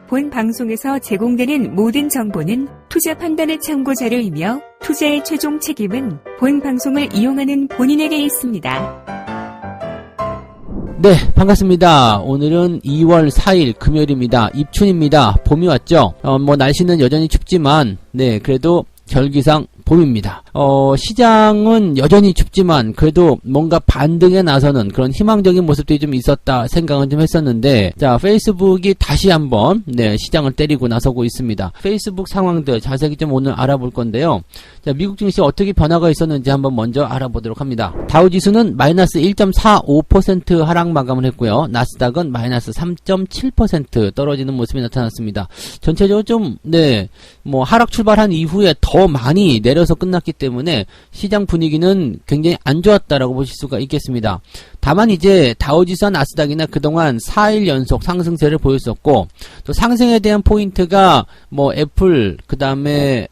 본 방송에서 제공되는 모든 정보는 투자 판단의 참고 자료이며 투자의 최종 책임은 본 방송을 이용하는 본인에게 있습니다. 네, 반갑습니다. 오늘은 2월 4일 금요일입니다. 입춘입니다. 봄이 왔죠? 날씨는 여전히 춥지만, 그래도 결기상 봄입니다. 시장은 여전히 춥지만 그래도 뭔가 반등에 나서는 그런 희망적인 모습들이 좀 있었다 생각은 좀 했었는데, 자, 페이스북이 다시 한번 시장을 때리고 나서고 있습니다. 페이스북 상황들 자세히 좀 오늘 알아볼 건데요. 자, 미국 증시 어떻게 변화가 있었는지 한번 먼저 알아보도록 합니다. 다우지수는 마이너스 1.45% 하락 마감을 했고요. 나스닥은 마이너스 3.7% 떨어지는 모습이 나타났습니다. 전체적으로 좀 하락 출발한 이후에 더 많이 내려서 끝났기 때문에 시장 분위기는 굉장히 안 좋았다라고 보실 수가 있겠습니다. 다만 이제 다우지수와 나스닥이나 그동안 4일 연속 상승세를 보였었고, 또 상승에 대한 포인트가 애플, 그 다음에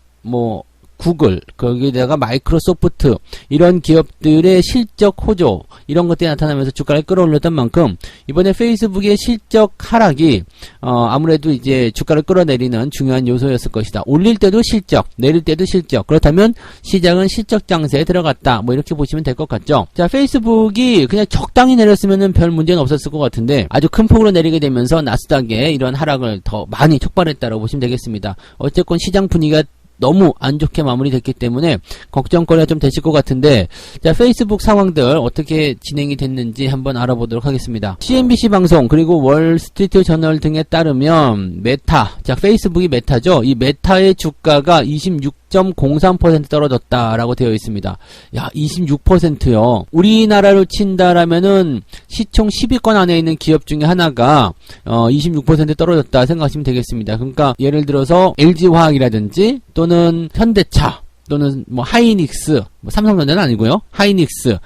구글, 거기다가 마이크로소프트, 이런 기업들의 실적 호조, 이런 것들이 나타나면서 주가를 끌어올렸던 만큼, 이번에 페이스북의 실적 하락이, 아무래도 이제 주가를 끌어내리는 중요한 요소였을 것이다. 올릴 때도 실적, 내릴 때도 실적. 그렇다면 시장은 실적 장세에 들어갔다. 이렇게 보시면 될 것 같죠? 자, 페이스북이 그냥 적당히 내렸으면은 별 문제는 없었을 것 같은데, 아주 큰 폭으로 내리게 되면서 나스닥에 이런 하락을 더 많이 촉발했다고 보시면 되겠습니다. 어쨌건 시장 분위기가 너무 안 좋게 마무리됐기 때문에 걱정거리가 좀 되실 것 같은데, 자, 페이스북 상황들 어떻게 진행이 됐는지 한번 알아보도록 하겠습니다. CNBC 방송 그리고 월스트리트 저널 등에 따르면 자, 페이스북이 메타죠. 이 메타의 주가가 26.03% 떨어졌다라고 되어 있습니다. 야, 26%요. 우리나라로 친다라면은 시총 10위권 안에 있는 기업 중에 하나가 26% 떨어졌다 생각하시면 되겠습니다. 그러니까 예를 들어서 LG화학이라든지 또는 현대차 또는 하이닉스, 삼성전자는 아니고요. 하이닉스,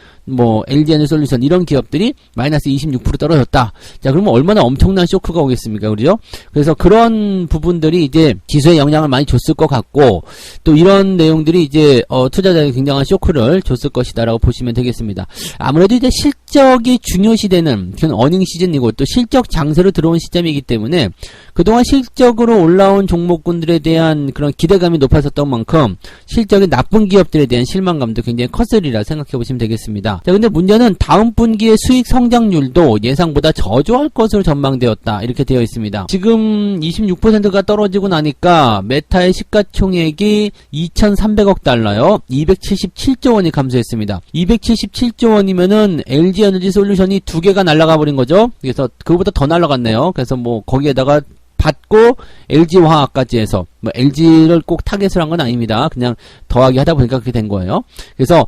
LG에너지솔루션 이런 기업들이 마이너스 26% 떨어졌다. 자, 그러면 얼마나 엄청난 쇼크가 오겠습니까? 그죠? 그래서 그런 부분들이 이제 지수에 영향을 많이 줬을 것 같고, 또 이런 내용들이 이제 투자자에게 굉장한 쇼크를 줬을 것이다라고 보시면 되겠습니다. 아무래도 이제 실적이 중요시되는 그런 어닝 시즌이고 또 실적 장세로 들어온 시점이기 때문에 그동안 실적으로 올라온 종목군들에 대한 그런 기대감이 높아졌던 만큼 실적이 나쁜 기업들에 대한 실망감도 굉장히 컸으리라 생각해 보시면 되겠습니다. 자, 근데 문제는 다음 분기의 수익 성장률도 예상보다 저조할 것으로 전망되었다. 이렇게 되어 있습니다. 지금 26%가 떨어지고 나니까 메타의 시가총액이 2,300억 달러요. 277조 원이 감소했습니다. 277조 원이면은 LG에너지솔루션이 2개가 날아가 버린 거죠. 그래서 그거보다 더 날아갔네요. 그래서 거기에다가 받고 LG화학까지 해서 LG를 꼭 타겟을 한 건 아닙니다. 그냥 더하기 하다 보니까 그렇게 된 거예요. 그래서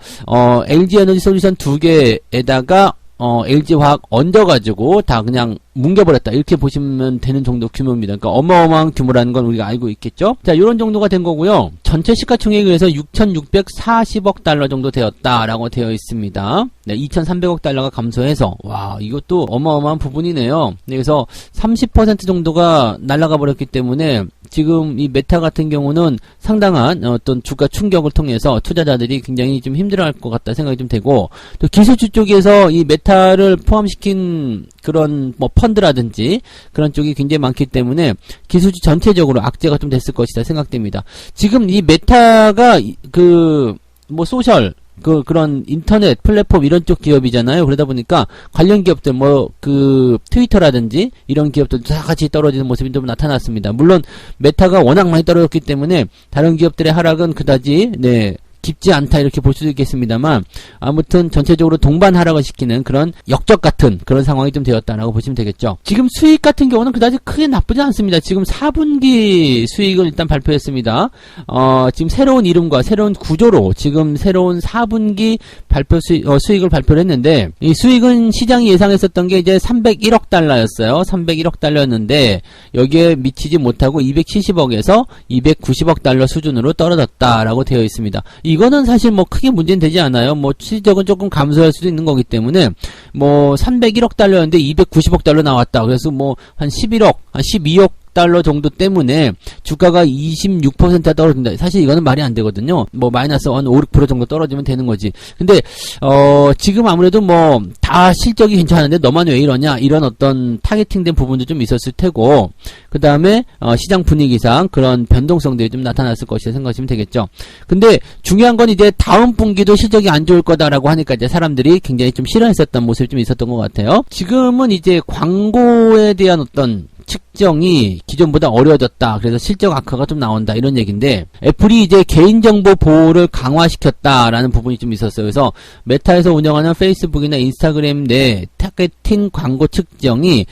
LG에너지솔루션 2개에다가 LG화학 얹어가지고 다 그냥 뭉개버렸다. 이렇게 보시면 되는 정도 규모입니다. 그러니까 어마어마한 규모라는 건 우리가 알고 있겠죠? 자, 요런 정도가 된 거고요. 전체 시가총액에 의해서 6,640억 달러 정도 되었다라고 되어 있습니다. 2,300억 달러가 감소해서, 와, 이것도 어마어마한 부분이네요. 그래서 30% 정도가 날아가 버렸기 때문에 지금 이 메타 같은 경우는 상당한 어떤 주가 충격을 통해서 투자자들이 굉장히 좀 힘들어할 것 같다 생각이 좀 되고, 또 기술주 쪽에서 이 메타를 포함시킨 그런 펀드라든지 그런 쪽이 굉장히 많기 때문에 기술주 전체적으로 악재가 좀 됐을 것이다 생각됩니다. 지금 이 메타가 소셜 그런 인터넷 플랫폼 이런 쪽 기업이잖아요. 그러다 보니까 관련 기업들 트위터라든지 이런 기업들도 다 같이 떨어지는 모습이 좀 나타났습니다. 물론 메타가 워낙 많이 떨어졌기 때문에 다른 기업들의 하락은 그다지 깊지 않다 이렇게 볼 수도 있겠습니다만, 아무튼 전체적으로 동반 하락을 시키는 그런 역적 같은 그런 상황이 좀 되었다라고 보시면 되겠죠. 지금 수익 같은 경우는 그다지 크게 나쁘지 않습니다. 지금 4분기 수익을 일단 발표했습니다. 지금 새로운 이름과 새로운 구조로 지금 새로운 4분기 수익을 발표를 했는데, 이 수익은 시장이 예상했었던 게 이제 301억 달러였어요. 301억 달러였는데 여기에 미치지 못하고 270억에서 290억 달러 수준으로 떨어졌다라고 되어 있습니다. 이거는 사실 크게 문제는 되지 않아요. 실적은 조금 감소할 수도 있는 거기 때문에 301억 달러였는데 290억 달러 나왔다. 그래서 한 11억, 한 12억 $100 정도 때문에 주가가 26% 떨어진다. 사실 이거는 말이 안 되거든요. 뭐 마이너스 한 5, 6% 정도 떨어지면 되는 거지. 근데 지금 아무래도 뭐 다 실적이 괜찮은데 너만 왜 이러냐 이런 어떤 타겟팅된 부분도 좀 있었을 테고, 그 다음에 시장 분위기상 그런 변동성들이 좀 나타났을 것이라 생각하시면 되겠죠. 근데 중요한 건 이제 다음 분기도 실적이 안 좋을 거다라고 하니까 이제 사람들이 굉장히 좀 싫어했었던 모습이 좀 있었던 것 같아요. 지금은 이제 광고에 대한 어떤 측정이 기존보다 어려워졌다. 그래서 실적 악화가 좀 나온다. 이런 얘기인데, 애플이 이제 개인정보 보호를 강화시켰다라는 부분이 좀 있었어요. 그래서 메타에서 운영하는 페이스북이나 인스타그램 내 타겟팅 광고 측정이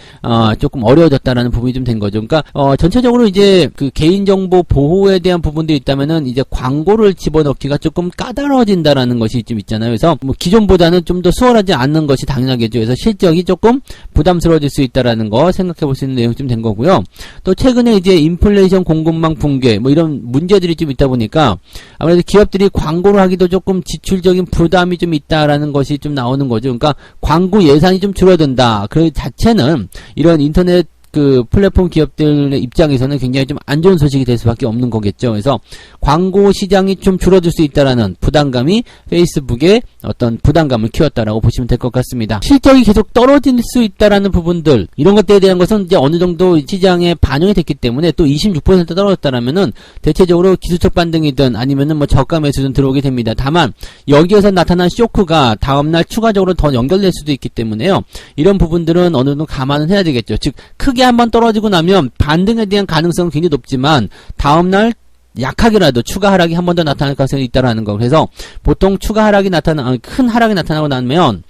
조금 어려워졌다라는 부분이 좀 된 거죠. 그러니까 전체적으로 이제 그 개인정보 보호에 대한 부분들이 있다면은 이제 광고를 집어넣기가 조금 까다로워진다라는 것이 좀 있잖아요. 그래서 뭐 기존보다는 좀 더 수월하지 않는 것이 당연하겠죠. 그래서 실적이 조금 부담스러워질 수 있다라는 거 생각해 볼 수 있는 내용이 좀 된 거고요. 또 최근에 이제 인플레이션 공급망 붕괴 뭐 이런 문제들이 좀 있다 보니까 아무래도 기업들이 광고를 하기도 조금 지출적인 부담이 좀 있다라는 것이 좀 나오는 거죠. 그러니까 광고 예산이 좀 줄어든다. 그 자체는 이런 인터넷 그 플랫폼 기업들의 입장에서는 굉장히 좀 안 좋은 소식이 될 수밖에 없는 거겠죠. 그래서 광고 시장이 좀 줄어들 수 있다라는 부담감이 페이스북의 어떤 부담감을 키웠다라고 보시면 될 것 같습니다. 실적이 계속 떨어질 수 있다라는 부분들, 이런 것들에 대한 것은 이제 어느 정도 시장에 반영이 됐기 때문에 또 26% 떨어졌다라면은 대체적으로 기술적 반등이든 아니면은 뭐 저가 매수든 들어오게 됩니다. 다만 여기에서 나타난 쇼크가 다음날 추가적으로 더 연결될 수도 있기 때문에요. 이런 부분들은 어느 정도 감안은 해야 되겠죠. 즉 크게 한번 떨어지고 나면 반등에 대한 가능성은 굉장히 높지만 다음날 약하게라도 추가 하락이 한 번 더 나타날 가능성이 있다라는 거. 그래서 보통 추가 하락이 큰 하락이 나타나고 나면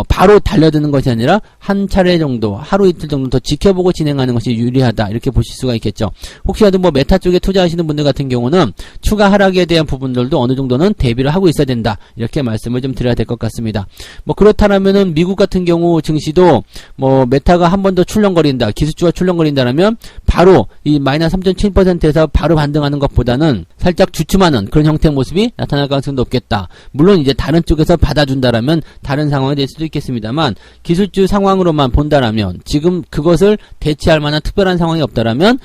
바로 달려드는 것이 아니라 한 차례 정도, 하루 이틀 정도 더 지켜보고 진행하는 것이 유리하다, 이렇게 보실 수가 있겠죠. 혹시라도 뭐 메타 쪽에 투자하시는 분들 같은 경우는 추가 하락에 대한 부분들도 어느 정도는 대비를 하고 있어야 된다, 이렇게 말씀을 좀 드려야 될 것 같습니다. 뭐 그렇다면은 미국 같은 경우 증시도 뭐 메타가 한 번 더 출렁거린다, 기술주가 출렁거린다라면 바로 이 마이너스 3.7%에서 바로 반등하는 것 보다는 살짝 주춤하는 그런 형태의 모습이 나타날 가능성도 높겠다. 물론 이제 다른 쪽에서 받아준다라면 다른 상황이 될 수도 있겠습니다만, 기술주 상황으로만 본다라면, 지금 그것을 대체할 만한 특별한 상황이 없다라면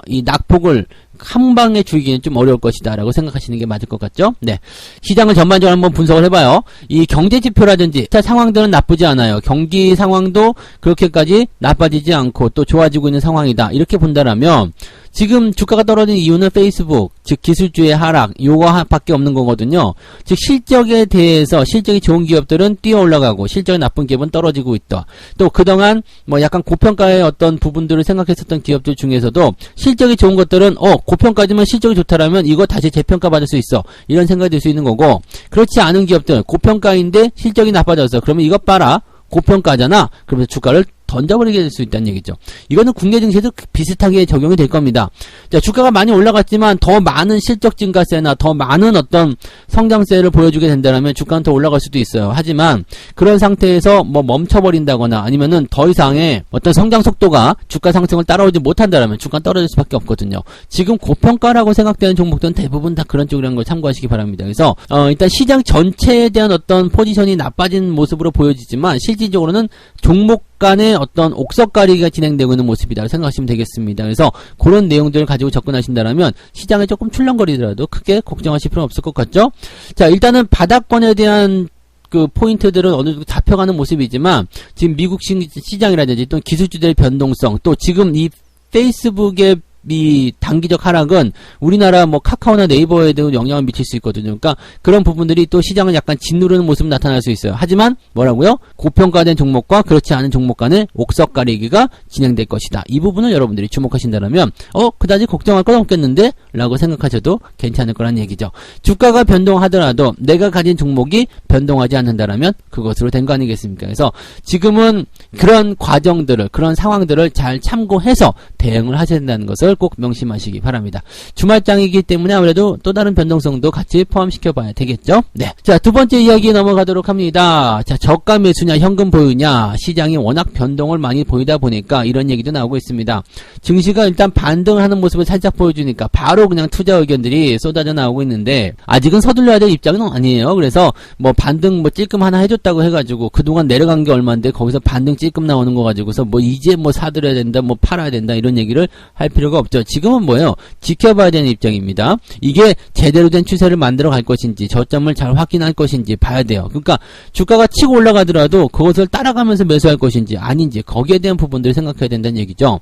이 낙폭을 한 방에 줄이기는 좀 어려울 것이다 라고 생각하시는 게 맞을 것 같죠? 네. 시장을 전반적으로 한번 분석을 해봐요. 이 경제지표라든지 상황들은 나쁘지 않아요. 경기 상황도 그렇게까지 나빠지지 않고 또 좋아지고 있는 상황이다, 이렇게 본다라면 지금 주가가 떨어진 이유는 페이스북, 즉 기술주의 하락, 요거밖에 없는 거거든요. 즉 실적에 대해서 실적이 좋은 기업들은 뛰어 올라가고 실적이 나쁜 기업은 떨어지고 있다. 또 그동안 뭐 약간 고평가의 어떤 부분들을 생각했었던 기업들 중에서도 실적이 좋은 것들은 고평가지만 실적이 좋다라면 이거 다시 재평가 받을 수 있어, 이런 생각이 들 수 있는 거고, 그렇지 않은 기업들 고평가인데 실적이 나빠졌어, 그러면 이것 봐라, 고평가잖아, 그러면서 주가를 던져버리게 될 수 있다는 얘기죠. 이거는 국내 증시에도 비슷하게 적용이 될 겁니다. 자, 주가가 많이 올라갔지만 더 많은 실적 증가세나 더 많은 어떤 성장세를 보여주게 된다면 주가는 더 올라갈 수도 있어요. 하지만 그런 상태에서 뭐 멈춰버린다거나 아니면은 더 이상의 어떤 성장 속도가 주가 상승을 따라오지 못한다면 주가는 떨어질 수밖에 없거든요. 지금 고평가라고 생각되는 종목들은 대부분 다 그런 쪽이라는 걸 참고하시기 바랍니다. 그래서 일단 시장 전체에 대한 어떤 포지션이 나빠진 모습으로 보여지지만 실질적으로는 종목 간의 어떤 옥석가리기가 진행되고 있는 모습이다 생각하시면 되겠습니다. 그래서 그런 내용들을 가지고 접근하신다면 시장에 조금 출렁거리더라도 크게 걱정하실 필요는 없을 것 같죠? 자, 일단은 바닥권에 대한 그 포인트들은 어느 정도 잡혀가는 모습이지만 지금 미국 시장이라든지 또 기술주들의 변동성, 또 지금 이 페이스북의 이 단기적 하락은 우리나라 뭐 카카오나 네이버에도 영향을 미칠 수 있거든요. 그러니까 그런 부분들이 또 시장을 약간 짓누르는 모습이 나타날 수 있어요. 하지만 뭐라고요? 고평가된 종목과 그렇지 않은 종목 간의 옥석 가리기가 진행될 것이다. 이 부분을 여러분들이 주목하신다면 그다지 걱정할 건 없겠는데? 라고 생각하셔도 괜찮을 거란 얘기죠. 주가가 변동하더라도 내가 가진 종목이 변동하지 않는다라면 그것으로 된 거 아니겠습니까? 그래서 지금은 그런 과정들을, 그런 상황들을 잘 참고해서 대응을 하셔야 된다는 것을 점을 꼭 명심하시기 바랍니다. 주말장이기 때문에 아무래도 또 다른 변동성도 같이 포함시켜 봐야 되겠죠. 네. 자, 두 번째 이야기 넘어가도록 합니다. 자, 저가 매수냐 현금 보유냐, 시장이 워낙 변동을 많이 보이다 보니까 이런 얘기도 나오고 있습니다. 증시가 일단 반등을 하는 모습을 살짝 보여주니까 바로 그냥 투자 의견들이 쏟아져 나오고 있는데, 아직은 서둘러야 될 입장은 아니에요. 그래서 뭐 반등 뭐 찔끔 하나 해줬다고 해가지고 그동안 내려간 게 얼마인데 거기서 반등 찔끔 나오는 거 가지고서 뭐 이제 뭐 사들여야 된다, 뭐 팔아야 된다 이런 얘기를 할 필요가 없죠. 지금은 뭐예요? 지켜봐야 되는 입장입니다. 이게 제대로 된 추세를 만들어 갈 것인지, 저점을 잘 확인할 것인지 봐야 돼요. 그러니까 주가가 치고 올라가더라도 그것을 따라가면서 매수할 것인지 아닌지, 거기에 대한 부분들을 생각해야 된다는 얘기죠.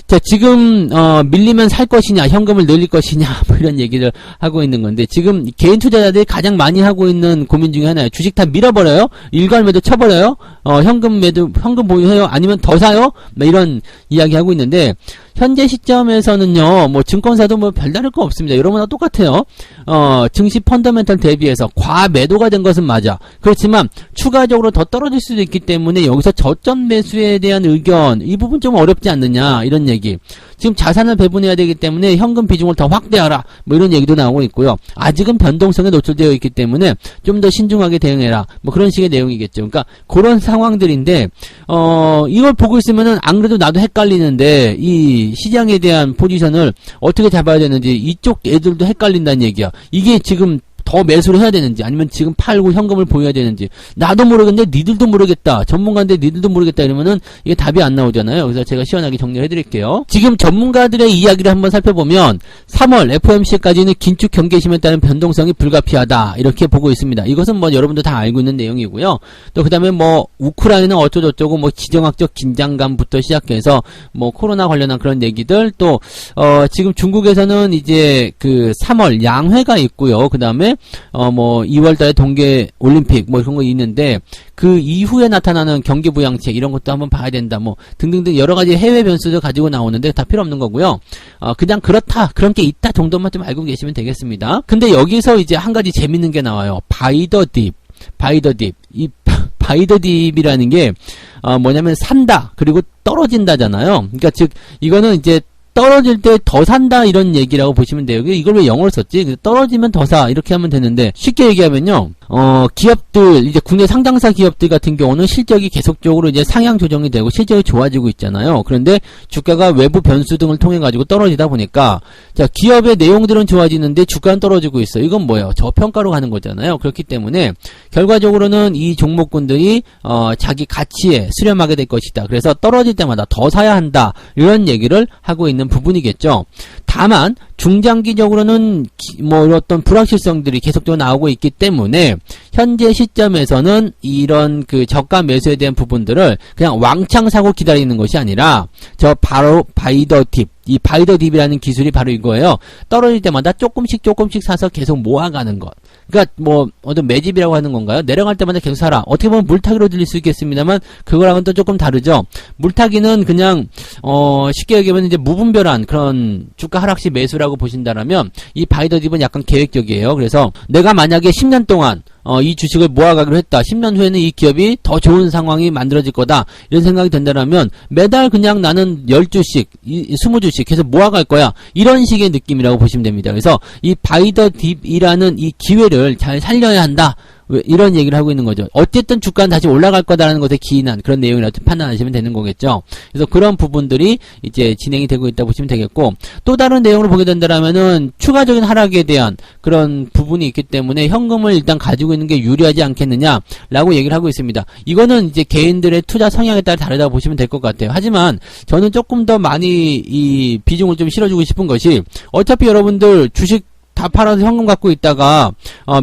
자, 지금 밀리면 살 것이냐, 현금을 늘릴 것이냐, 뭐 이런 얘기를 하고 있는 건데, 지금 개인 투자자들이 가장 많이 하고 있는 고민 중에 하나예요. 주식 다 밀어버려요? 일괄 매도 쳐버려요? 현금 매도, 현금 보유해요? 아니면 더 사요? 뭐 이런 이야기 하고 있는데, 현재 시점에서는요, 뭐 증권사도 뭐 별다를 거 없습니다. 여러분과 똑같아요. 증시 펀더멘털 대비해서 과매도가 된 것은 맞아. 그렇지만 추가적으로 더 떨어질 수도 있기 때문에 여기서 저점 매수에 대한 의견, 이 부분 좀 어렵지 않느냐, 이런 얘기. 지금 자산을 배분해야 되기 때문에 현금 비중을 더 확대하라, 뭐 이런 얘기도 나오고 있고요. 아직은 변동성에 노출되어 있기 때문에 좀 더 신중하게 대응해라, 뭐 그런 식의 내용이겠죠. 그러니까 그런 상황들인데, 이걸 보고 있으면은 안 그래도 나도 헷갈리는데, 이 시장에 대한 포지션을 어떻게 잡아야 되는지 이쪽 애들도 헷갈린다는 얘기야. 이게 지금 더 매수를 해야 되는지, 아니면 지금 팔고 현금을 보여야 되는지, 나도 모르겠는데 니들도 모르겠다, 전문가인데 니들도 모르겠다 이러면은 이게 답이 안 나오잖아요. 그래서 제가 시원하게 정리를 해드릴게요. 지금 전문가들의 이야기를 한번 살펴보면 3월 FOMC까지는 긴축 경계심에 따른 변동성이 불가피하다, 이렇게 보고 있습니다. 이것은 뭐 여러분도 다 알고 있는 내용이고요. 또 그 다음에 뭐 우크라이나 어쩌고저쩌고 뭐 지정학적 긴장감부터 시작해서 뭐 코로나 관련한 그런 얘기들, 또 지금 중국에서는 이제 그 3월 양회가 있고요. 그 다음에 뭐 2월달에 동계 올림픽 뭐 그런 거 있는데, 그 이후에 나타나는 경기 부양책 이런 것도 한번 봐야 된다, 뭐 등등등 여러 가지 해외 변수도 가지고 나오는데 다 필요 없는 거고요. 그냥 그렇다, 그런 게 있다 정도만 좀 알고 계시면 되겠습니다. 근데 여기서 이제 한 가지 재밌는 게 나와요. 바이 더 딥. 이 바이 더 딥이라는 게 뭐냐면 산다 그리고 떨어진다잖아요. 그러니까 즉 이거는 이제 떨어질 때 더 산다 이런 얘기라고 보시면 돼요. 이걸 왜 영어로 썼지? 떨어지면 더 사, 이렇게 하면 되는데, 쉽게 얘기하면요, 기업들, 이제 국내 상장사 기업들 같은 경우는 실적이 계속적으로 이제 상향 조정이 되고 실적이 좋아지고 있잖아요. 그런데 주가가 외부 변수 등을 통해 가지고 떨어지다 보니까, 자, 기업의 내용들은 좋아지는데 주가는 떨어지고 있어. 이건 뭐예요? 저평가로 가는 거잖아요. 그렇기 때문에 결과적으로는 이 종목군들이 자기 가치에 수렴하게 될 것이다. 그래서 떨어질 때마다 더 사야 한다, 이런 얘기를 하고 있는 부분이겠죠. 다만 중장기적으로는 뭐 어떤 불확실성들이 계속적으로 나오고 있기 때문에 현재 시점에서는 이런 그 저가 매수에 대한 부분들을 그냥 왕창 사고 기다리는 것이 아니라, 저 바로 바이 더 딥, 이 바이 더 딥이라는 기술이 바로 이거예요. 떨어질 때마다 조금씩 사서 계속 모아가는 것. 그러니까 뭐 어떤 매집이라고 하는 건가요? 내려갈 때마다 계속 사라. 어떻게 보면 물타기로 들릴 수 있겠습니다만 그거랑은 또 조금 다르죠. 물타기는 그냥 쉽게 얘기하면 이제 무분별한 그런 주가 하락시 매수라고 보신다라면, 이 바이 더 딥은 약간 계획적이에요. 그래서 내가 만약에 10년 동안 이 주식을 모아가기로 했다. 10년 후에는 이 기업이 더 좋은 상황이 만들어질 거다, 이런 생각이 든다라면 매달 그냥 나는 10주씩, 20주씩 계속 모아갈 거야, 이런 식의 느낌이라고 보시면 됩니다. 그래서 이 바이 더 딥이라는 이 기회를 잘 살려야 한다, 이런 얘기를 하고 있는 거죠. 어쨌든 주가는 다시 올라갈 거다라는 것에 기인한 그런 내용이라고 판단하시면 되는 거겠죠. 그래서 그런 부분들이 이제 진행이 되고 있다고 보시면 되겠고, 또 다른 내용으로 보게 된다면은 추가적인 하락에 대한 그런 부분이 있기 때문에 현금을 일단 가지고 있는 게 유리하지 않겠느냐라고 얘기를 하고 있습니다. 이거는 이제 개인들의 투자 성향에 따라 다르다고 보시면 될 것 같아요. 하지만 저는 조금 더 많이 이 비중을 좀 실어주고 싶은 것이, 어차피 여러분들 주식 다 팔아서 현금 갖고 있다가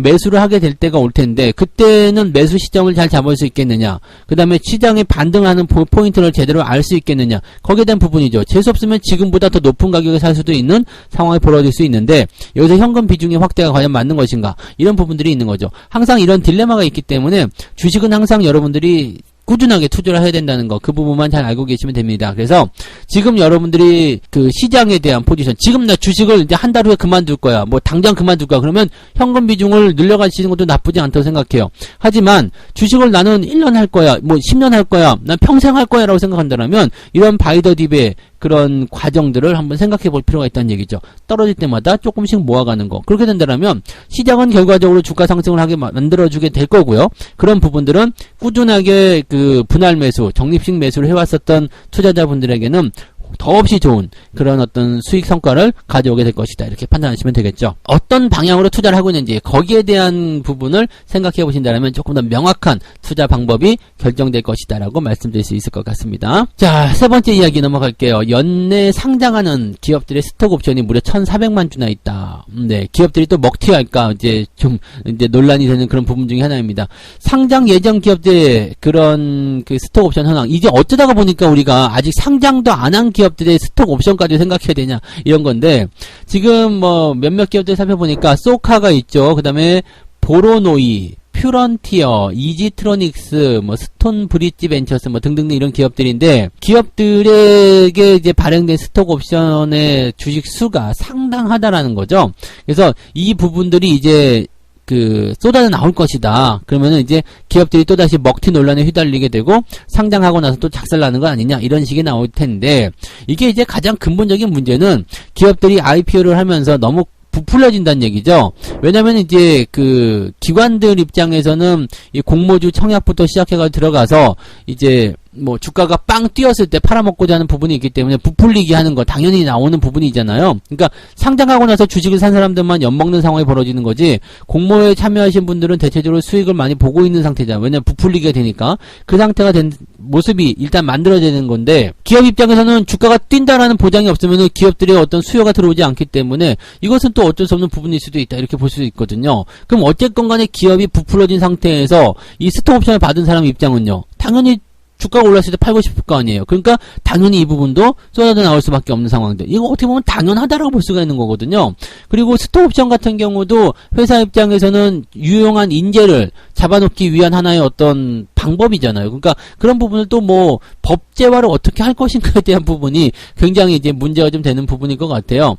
매수를 하게 될 때가 올 텐데, 그때는 매수 시점을 잘 잡을 수 있겠느냐, 그 다음에 시장이 반등하는 포인트를 제대로 알 수 있겠느냐, 거기에 대한 부분이죠. 재수 없으면 지금보다 더 높은 가격에 살 수도 있는 상황이 벌어질 수 있는데, 여기서 현금 비중의 확대가 과연 맞는 것인가, 이런 부분들이 있는 거죠. 항상 이런 딜레마가 있기 때문에 주식은 항상 여러분들이 꾸준하게 투자를 해야 된다는 거, 그 부분만 잘 알고 계시면 됩니다. 그래서 지금 여러분들이 그 시장에 대한 포지션, 지금 나 주식을 이제 한 달 후에 그만둘 거야, 뭐 당장 그만둘 거야, 그러면 현금 비중을 늘려가시는 것도 나쁘지 않다고 생각해요. 하지만 주식을 나는 1년 할 거야, 뭐 10년 할 거야, 난 평생 할 거야 라고 생각한다면, 이런 바이 더 딥의 그런 과정들을 한번 생각해 볼 필요가 있다는 얘기죠. 떨어질 때마다 조금씩 모아가는 거. 그렇게 된다면 시장은 결과적으로 주가 상승을 하게 만들어주게 될 거고요. 그런 부분들은 꾸준하게 그 분할 매수, 적립식 매수를 해왔었던 투자자분들에게는 더없이 좋은 그런 어떤 수익 성과를 가져오게 될 것이다. 이렇게 판단하시면 되겠죠. 어떤 방향으로 투자를 하고 있는지 거기에 대한 부분을 생각해 보신다면 조금 더 명확한 투자 방법이 결정될 것이다 라고 말씀드릴 수 있을 것 같습니다. 자, 세 번째 이야기 넘어갈게요. 연내 상장하는 기업들의 스톡 옵션이 무려 1,400만 주나 있다. 네, 기업들이 또 먹튀할까 이제 좀 이제 논란이 되는 그런 부분 중에 하나입니다. 상장 예정 기업들의 그런 그 스톡 옵션 현황, 이제 어쩌다가 보니까 우리가 아직 상장도 안 한 기업들의 스톡 옵션까지 생각해야 되냐 이런 건데, 지금 뭐 몇몇 기업들 살펴보니까 소카가 있죠. 그 다음에 보로노이, 퓨런티어, 이지트로닉스, 뭐 스톤 브릿지 벤처스 뭐 등등 이런 기업들인데, 기업들에게 이제 발행된 스톡 옵션의 주식 수가 상당하다라는 거죠. 그래서 이 부분들이 이제 그 쏟아져 나올 것이다. 그러면은 이제 기업들이 또다시 먹튀 논란에 휘달리게 되고 상장하고 나서 또 작살나는 거 아니냐 이런 식이 나올 텐데, 이게 이제 가장 근본적인 문제는 기업들이 IPO를 하면서 너무 부풀려진다는 얘기죠. 왜냐면 이제 그 기관들 입장에서는 이 공모주 청약부터 시작해가지고 들어가서 이제 뭐 주가가 빵 뛰었을 때 팔아먹고자 하는 부분이 있기 때문에 부풀리게 하는 거 당연히 나오는 부분이잖아요. 그러니까 상장하고 나서 주식을 산 사람들만 엿먹는 상황이 벌어지는 거지, 공모에 참여하신 분들은 대체적으로 수익을 많이 보고 있는 상태잖아요. 왜냐면 부풀리게 되니까 그 상태가 된 모습이 일단 만들어지는 건데, 기업 입장에서는 주가가 뛴다라는 보장이 없으면 기업들의 어떤 수요가 들어오지 않기 때문에 이것은 또 어쩔 수 없는 부분일 수도 있다 이렇게 볼 수 있거든요. 그럼 어쨌건 간에 기업이 부풀어진 상태에서 이 스톡 옵션을 받은 사람 입장은요, 당연히 주가가 올랐을 때 팔고 싶을 거 아니에요. 그러니까 당연히 이 부분도 쏟아져 나올 수밖에 없는 상황들. 이거 어떻게 보면 당연하다라고 볼 수가 있는 거거든요. 그리고 스톡 옵션 같은 경우도 회사 입장에서는 유용한 인재를 잡아놓기 위한 하나의 어떤 방법이잖아요. 그러니까 그런 부분을 또 뭐 법제화를 어떻게 할 것인가에 대한 부분이 굉장히 이제 문제가 좀 되는 부분일 것 같아요.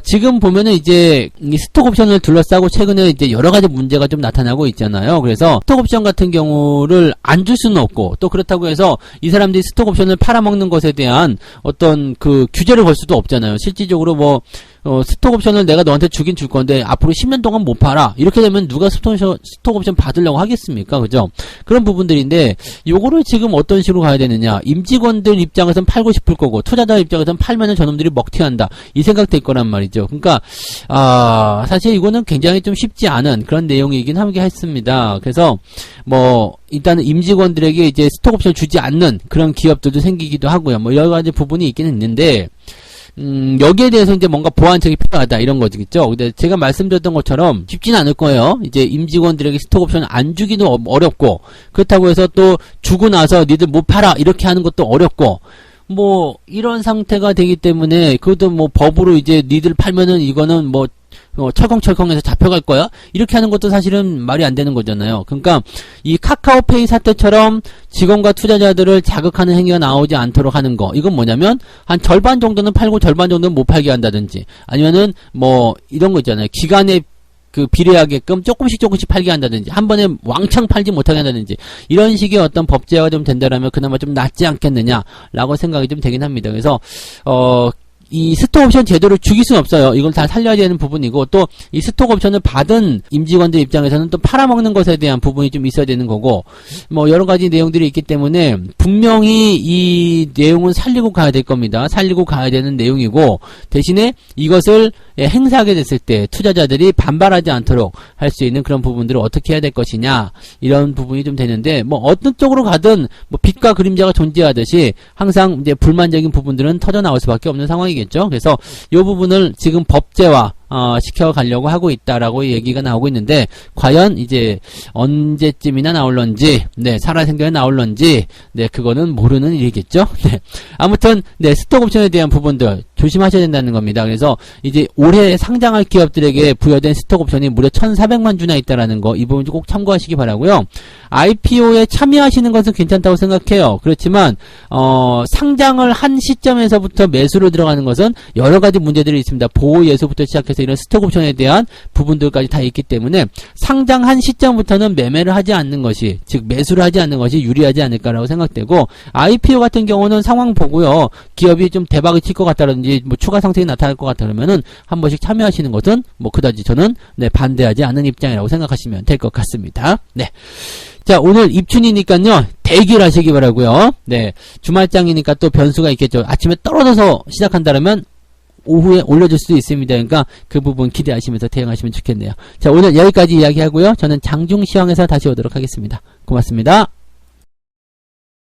지금 보면은 이제 이 스톡 옵션을 둘러싸고 최근에 이제 여러 가지 문제가 좀 나타나고 있잖아요. 그래서 스톡 옵션 같은 경우를 안 줄 수는 없고, 또 그렇다고 해서 이 사람들이 스톡 옵션을 팔아먹는 것에 대한 어떤 그 규제를 걸 수도 없잖아요. 실질적으로 뭐 스톡 옵션을 내가 너한테 주긴 줄 건데 앞으로 10년 동안 못 팔아, 이렇게 되면 누가 스톡 옵션 받으려고 하겠습니까? 그죠? 그런 부분들인데, 요거를 지금 어떤 식으로 가야 되느냐. 임직원들 입장에서는 팔고 싶을 거고, 투자자 입장에서는 팔면은 저놈들이 먹튀한다 이 생각될 거란 말이죠. 그러니까 사실 이거는 굉장히 좀 쉽지 않은 그런 내용이긴 하겠습니다. 그래서 뭐 일단은 임직원들에게 이제 스톡 옵션 주지 않는 그런 기업들도 생기기도 하고요. 뭐 여러 가지 부분이 있긴 있는데, 여기에 대해서 이제 뭔가 보완책이 필요하다 이런 거겠죠. 근데 제가 말씀드렸던 것처럼 쉽지는 않을 거예요. 이제 임직원들에게 스톡 옵션을 안 주기도 어렵고, 그렇다고 해서 또 주고 나서 니들 못 팔아 이렇게 하는 것도 어렵고, 뭐 이런 상태가 되기 때문에 그것도 뭐 법으로 이제 니들 팔면은 이거는 뭐 철컹철컹해서 잡혀갈 거야? 이렇게 하는 것도 사실은 말이 안 되는 거잖아요. 그러니까 이 카카오페이 사태처럼 직원과 투자자들을 자극하는 행위가 나오지 않도록 하는 거, 이건 뭐냐면 한 절반 정도는 팔고 절반 정도는 못 팔게 한다든지, 아니면은 뭐 이런 거 있잖아요. 기간에 그 비례하게끔 조금씩 팔게 한다든지, 한 번에 왕창 팔지 못하게 한다든지, 이런 식의 어떤 법제화가 좀 된다라면 그나마 좀 낫지 않겠느냐라고 생각이 좀 되긴 합니다. 그래서 이 스톡 옵션 제도를 죽일 수는 없어요. 이걸 다 살려야 되는 부분이고, 또 이 스톡 옵션을 받은 임직원들 입장에서는 또 팔아먹는 것에 대한 부분이 좀 있어야 되는 거고, 뭐 여러 가지 내용들이 있기 때문에 분명히 이 내용은 살리고 가야 될 겁니다. 살리고 가야 되는 내용이고, 대신에 이것을 행사하게 됐을 때 투자자들이 반발하지 않도록 할 수 있는 그런 부분들을 어떻게 해야 될 것이냐, 이런 부분이 좀 되는데, 뭐 어떤 쪽으로 가든 뭐 빛과 그림자가 존재하듯이 항상 이제 불만적인 부분들은 터져 나올 수밖에 없는 상황이겠죠. 그래서 이 부분을 지금 법제화 시켜가려고 하고 있다라고 얘기가 나오고 있는데, 과연 이제 언제쯤이나 나올런지, 네, 살아생전에 나올런지, 네, 그거는 모르는 일이겠죠. 네. 아무튼, 네, 스톡 옵션에 대한 부분들 조심하셔야 된다는 겁니다. 그래서 이제 올해 상장할 기업들에게 부여된 스톡 옵션이 무려 1,400만 주나 있다라는 거, 이 부분 꼭 참고하시기 바라고요. IPO에 참여하시는 것은 괜찮다고 생각해요. 그렇지만 상장을 한 시점에서부터 매수로 들어가는 것은 여러 가지 문제들이 있습니다. 보호 예수부터 시작해서 비롯해서 이런 스톡옵션에 대한 부분들까지 다 있기 때문에 상장한 시점부터는 매매를 하지 않는 것이, 즉 매수를 하지 않는 것이 유리하지 않을까라고 생각되고, IPO 같은 경우는 상황 보고요, 기업이 좀 대박을 칠 것 같다든지 뭐 추가 상승이 나타날 것 같다 그러면은 한 번씩 참여하시는 것은 뭐 그다지 저는 반대하지 않는 입장이라고 생각하시면 될 것 같습니다. 네. 자, 오늘 입춘이니까요, 대기하시기 바라고요. 네. 주말장이니까 또 변수가 있겠죠. 아침에 떨어져서 시작한다면 오후에 올려줄 수도 있습니다. 그러니까 그 부분 기대하시면서 대응하시면 좋겠네요. 자, 오늘 여기까지 이야기하고요. 저는 장중시황에서 다시 오도록 하겠습니다. 고맙습니다.